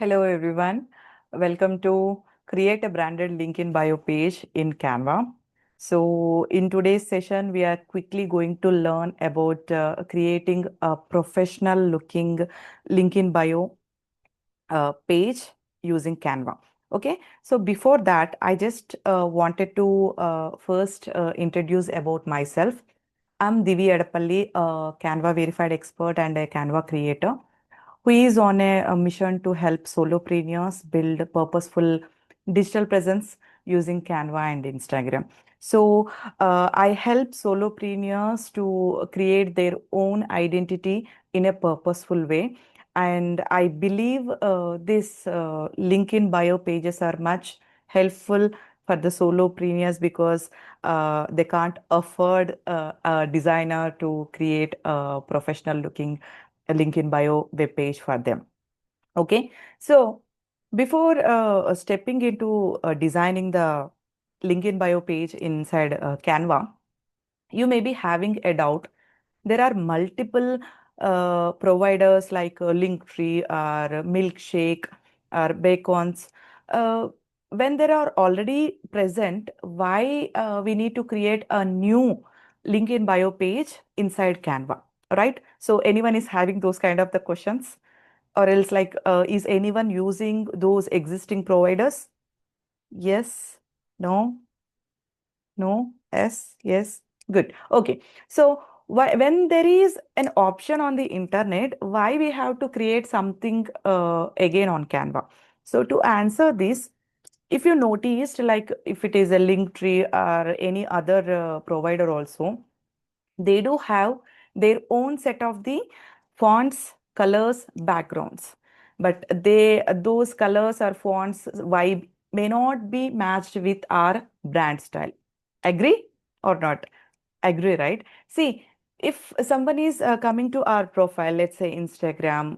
Hello everyone. Welcome to create a branded link in bio page in Canva. So in today's session, we are quickly going to learn about creating a professional looking link in bio page using Canva. Okay, so before that, I just wanted to first introduce about myself. I'm Divi Edapalli, a Canva verified expert and a Canva creator who is on a mission to help solopreneurs build purposeful digital presence using Canva and Instagram. So, I help solopreneurs to create their own identity in a purposeful way. And I believe these LinkedIn bio pages are much helpful for the solopreneurs because they can't afford a designer to create a professional looking link in bio web page for them. Okay, so before stepping into designing the link in bio page inside Canva, you may be having a doubt. There are multiple providers like Linktree or Milkshake or Bacons. Uh, when there are already present, why we need to create a new link in bio page inside Canva, right? So anyone is having those kind of the questions, or else like, is anyone using those existing providers? Yes, no, no, yes, good. Okay, so when there is an option on the internet, why we have to create something again on Canva? So to answer this, if you noticed, like if it is a link tree or any other provider also, they do have their own set of the fonts, colors, backgrounds. But those colors or fonts vibe may not be matched with our brand style. Agree or not? Agree, right? See, if someone is coming to our profile, let's say Instagram,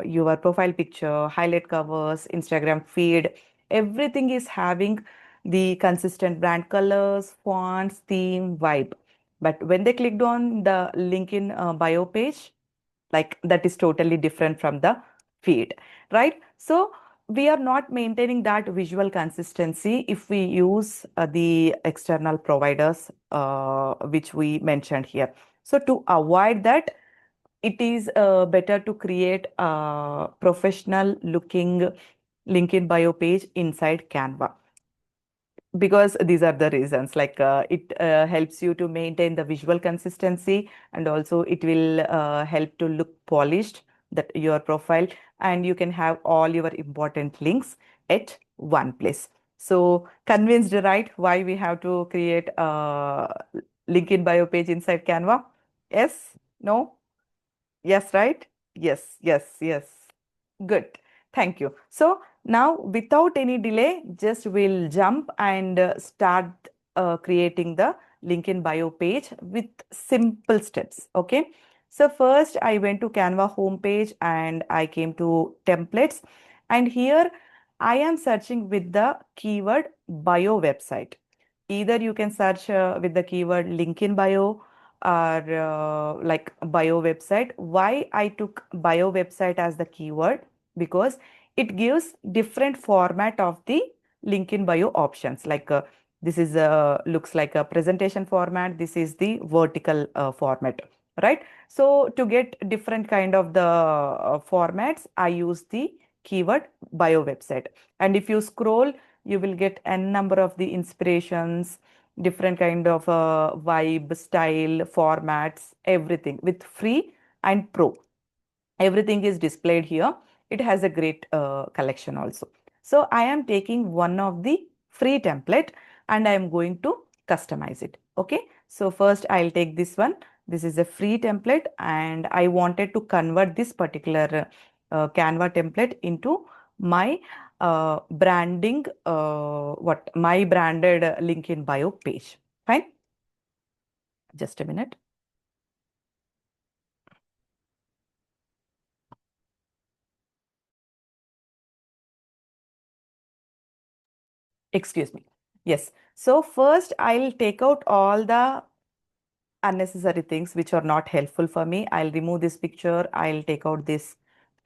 your profile picture, highlight covers, Instagram feed, everything is having the consistent brand colors, fonts, theme, vibe. But when they clicked on the link in bio page, like that is totally different from the feed, right? So we are not maintaining that visual consistency if we use the external providers which we mentioned here. So to avoid that, it is better to create a professional looking LinkedIn bio page inside Canva, because these are the reasons, like it helps you to maintain the visual consistency, and also it will help to look polished, that your profile, and you can have all your important links at one place. So convinced, right, why we have to create a LinkedIn bio page inside Canva? Yes, no, yes, right, yes, good. Thank you. So now, without any delay, just we'll jump and start creating the link in bio page with simple steps. Okay. So first, I went to Canva homepage and I came to templates. And here I am searching with the keyword bio website. Either you can search with the keyword link in bio or like bio website. Why I took bio website as the keyword? Because it gives different format of the link in bio options, like this is looks like a presentation format, this is the vertical format, right? So to get different kind of the formats, I use the keyword bio website. And if you scroll, you will get n number of the inspirations, different kind of vibe, style, formats, everything with free and pro. Everything is displayed here. It has a great collection also. So I am taking one of the free template and I am going to customize it. Okay. So first I'll take this one. This is a free template and I wanted to convert this particular Canva template into my branding, what my branded link in bio page. Fine. Just a minute. Excuse me. Yes. So first I'll take out all the unnecessary things which are not helpful for me. I'll remove this picture. I'll take out this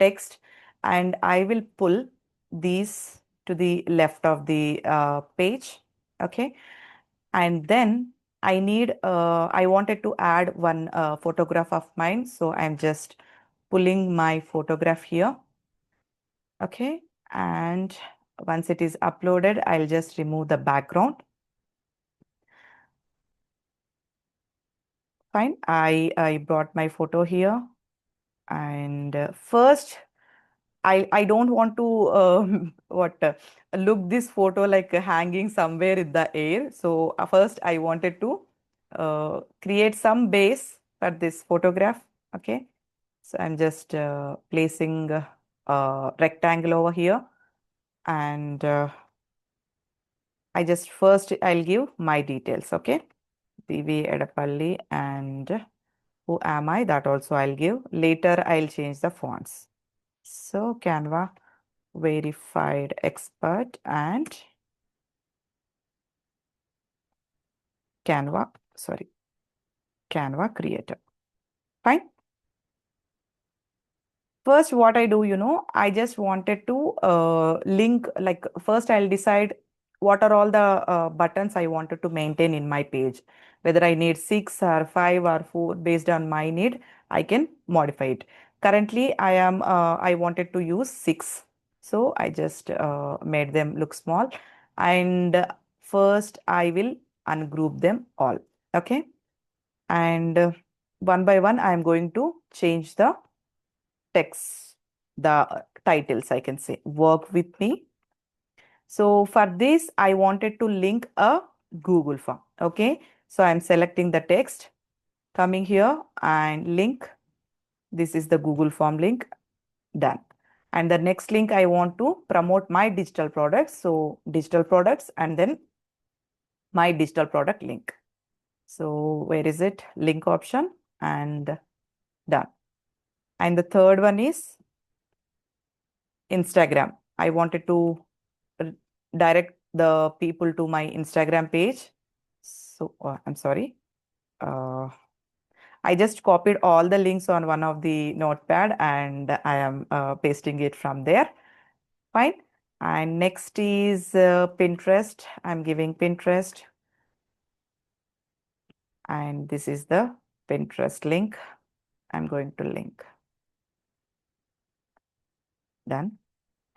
text and I will pull these to the left of the page. Okay. And then I wanted to add one photograph of mine. So I'm just pulling my photograph here. Okay. And once it is uploaded, I'll just remove the background. Fine. I brought my photo here. And first, I don't want to look this photo like hanging somewhere in the air. So first I wanted to create some base for this photograph. Okay. So I'm just placing a rectangle over here, and I just first I'll give my details. Okay. Divi Edapalli, and who am I? That also I'll give. Later I'll change the fonts. So Canva verified expert and Canva creator. Fine. First, what I do, I just wanted to link, like first I'll decide what are all the buttons I wanted to maintain in my page. Whether I need 6 or 5 or 4 based on my need, I can modify it. Currently, I wanted to use 6. So I just made them look small. And first I will ungroup them all. Okay. And one by one, I am going to change the text, the titles, I can say. Work with me. So for this, I wanted to link a Google form. Okay. So I'm selecting the text, coming here and link. This is the Google form link. Done. And the next link, I want to promote my digital products. So digital products and then my digital product link. So where is it? Link option, and done. And the third one is Instagram. I wanted to direct the people to my Instagram page. So I'm sorry. Uh, I just copied all the links on one of the notepad, and I am pasting it from there. Fine. And next is Pinterest. I'm giving Pinterest. And this is the Pinterest link. I'm going to link. Done.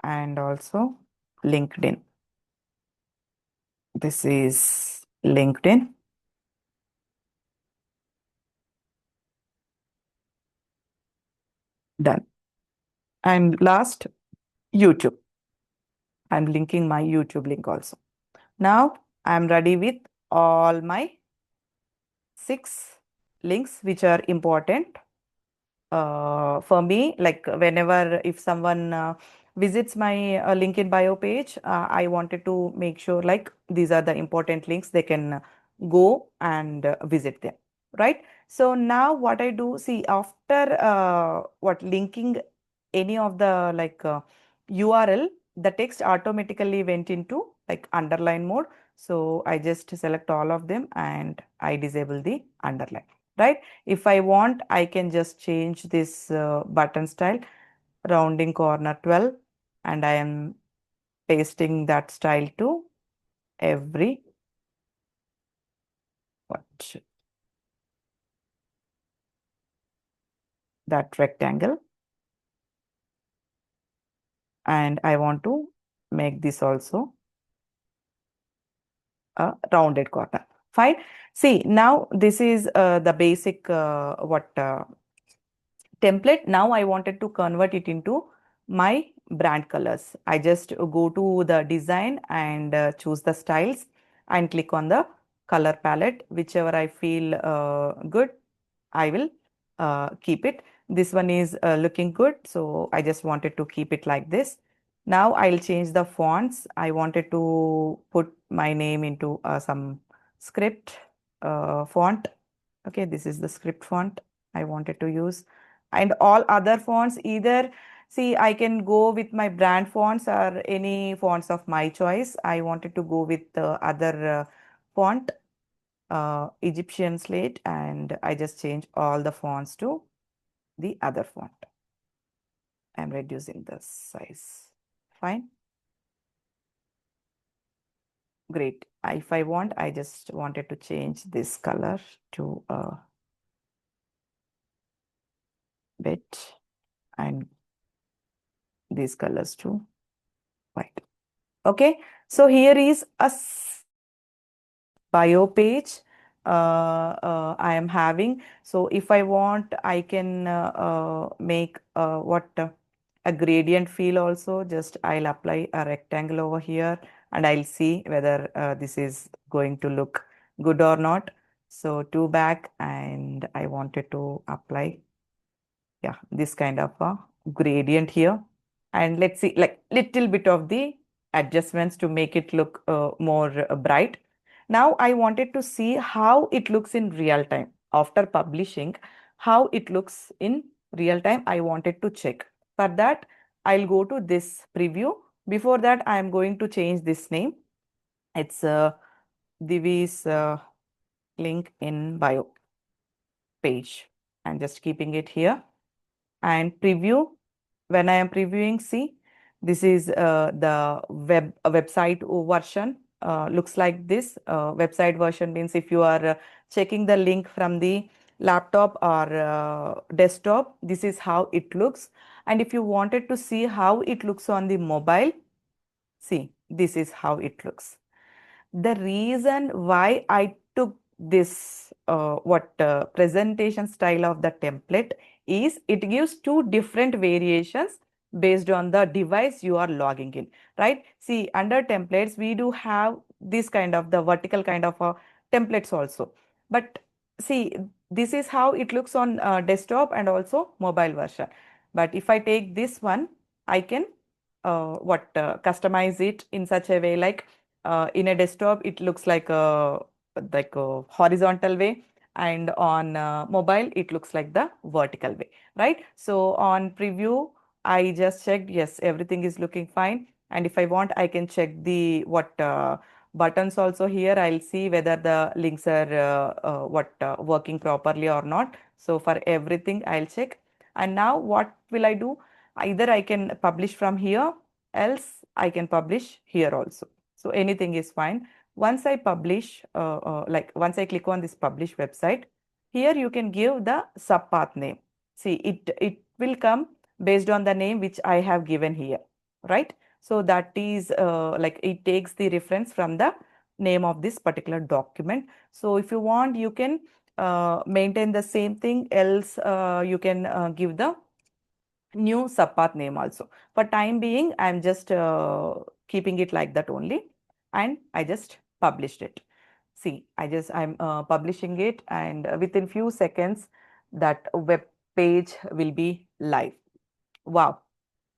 And also LinkedIn. This is LinkedIn. Done. And last, YouTube. I'm linking my YouTube link also. Now I'm ready with all my 6 links which are important for me. Like whenever if someone visits my link in bio page, I wanted to make sure like these are the important links, they can go and visit them, right? So now what I do, see, after what linking any of the like URL, the text automatically went into like underline mode. So I just select all of them and I disable the underline, right? If I want, I can just change this button style, rounding corner 12, and I am pasting that style to every what that rectangle, and I want to make this also a rounded corner. Fine. See, now this is the basic template. Now I wanted to convert it into my brand colors. I just go to the design and choose the styles and click on the color palette. Whichever I feel good, I will keep it. This one is looking good, so I just wanted to keep it like this. Now I'll change the fonts. I wanted to put my name into some script font. Okay, this is the script font I wanted to use. And all other fonts, either, see, I can go with my brand fonts or any fonts of my choice. I wanted to go with the other font, Egyptian slate, and I just change all the fonts to the other font. I'm reducing the size. Fine. Great. If I want, I just wanted to change this color to a bit and these colors too. White. Okay. So here is a bio page I am having. So if I want, I can make a gradient fill also. Just I'll apply a rectangle over here and I'll see whether this is going to look good or not. So two back and I wanted to apply, yeah, this kind of a gradient here. And let's see like little bit of the adjustments to make it look more bright. Now I wanted to see how it looks in real time after publishing, how it looks in real time. I wanted to check. For that, I'll go to this preview. Before that, I am going to change this name. It's Diwi's link in bio page. I'm just keeping it here and preview. When I am previewing, see, this is the website version. Looks like this. Website version means if you are checking the link from the laptop or desktop, this is how it looks. And if you wanted to see how it looks on the mobile, see, this is how it looks. The reason why I took this presentation style of the template is it gives two different variations based on the device you are logging in, right? See, under templates, we do have this kind of the vertical kind of templates also. But see, this is how it looks on desktop and also mobile version. But if I take this one, I can customize it in such a way like in a desktop, it looks like a horizontal way, and on mobile, it looks like the vertical way, right? So on preview, I just checked, yes, everything is looking fine. And if I want, I can check the buttons also here. I'll see whether the links are working properly or not. So for everything, I'll check. And now what will I do? Either I can publish from here, else I can publish here also. So anything is fine. Once I publish, like once I click on this publish website, here you can give the subpath name. See, it will come based on the name which I have given here, right? So that is like it takes the reference from the name of this particular document. So if you want, you can maintain the same thing, else you can give the new subpath name also. For time being, I'm just keeping it like that only, and I just published it. See, I'm publishing it, and within few seconds, that web page will be live. Wow,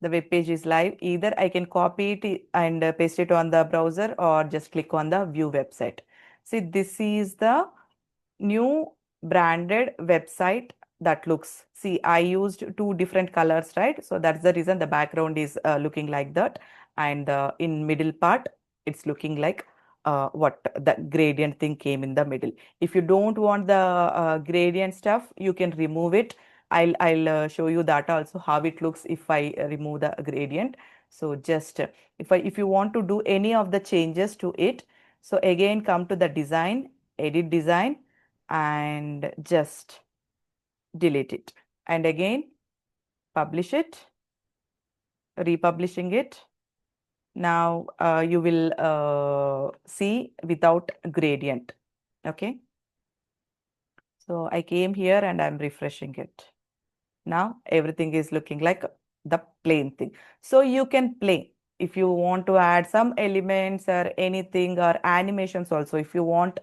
the web page is live. Either I can copy it and paste it on the browser, or just click on the view website. See, this is the new branded website that looks. See, I used two different colors, right? So that's the reason the background is looking like that, and in middle part it's looking like what the gradient thing came in the middle. If you don't want the gradient stuff, you can remove it. I'll show you that also, how it looks if I remove the gradient. So just if you want to do any of the changes to it, so again come to the design, edit design, and just delete it. And again, publish it, republishing it. Now you will see without gradient. Okay. So I came here and I'm refreshing it. Now everything is looking like the plain thing. So you can play if you want to add some elements or anything, or animations also. If you want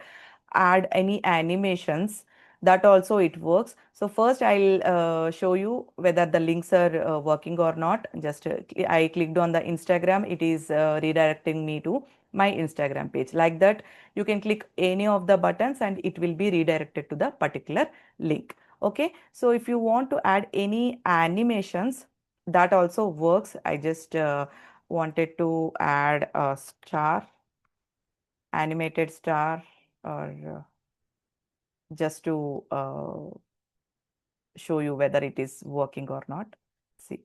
add any animations, that also it works. So first I'll show you whether the links are working or not. Just I clicked on the Instagram, it is redirecting me to my Instagram page. Like that, you can click any of the buttons and it will be redirected to the particular link. Okay, so if you want to add any animations, that also works. I just wanted to add a star, animated star, or just to show you whether it is working or not. See.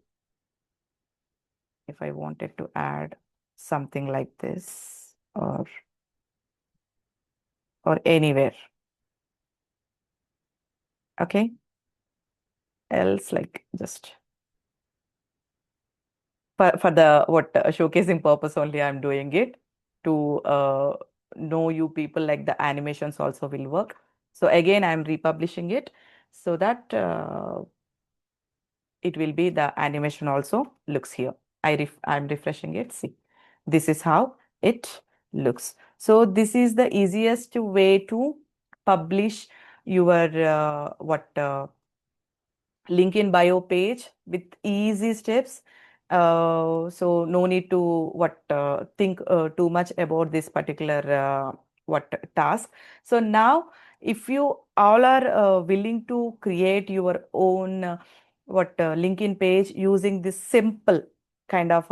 if I wanted to add something like this or anywhere. Okay. Else like just for the what showcasing purpose only I'm doing it to know you people like the animations also will work. So again, I'm republishing it so that it will be the animation also looks here. I'm refreshing it. See, this is how it looks. So this is the easiest way to publish your what link in bio page with easy steps. So no need to what think too much about this particular what task. So now, if you all are willing to create your own what LinkedIn page using this simple kind of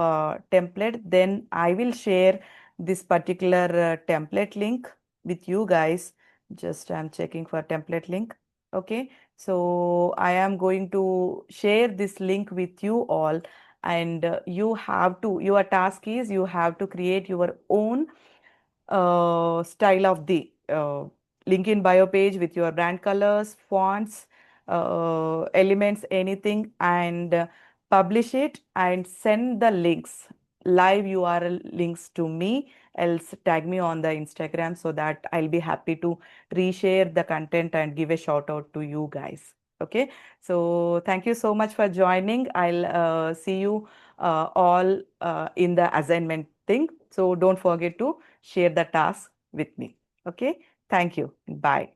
template, then I will share this particular template link with you guys. Just I'm checking for template link. Okay, so I am going to share this link with you all, and your task is you have to create your own style of the link in bio page with your brand colors, fonts, elements, anything, and publish it and send the links, live URL links to me, else tag me on the Instagram so that I'll be happy to reshare the content and give a shout out to you guys. Okay, so thank you so much for joining. I'll see you all in the assignment thing. So don't forget to share the task with me. Okay, thank you. Bye.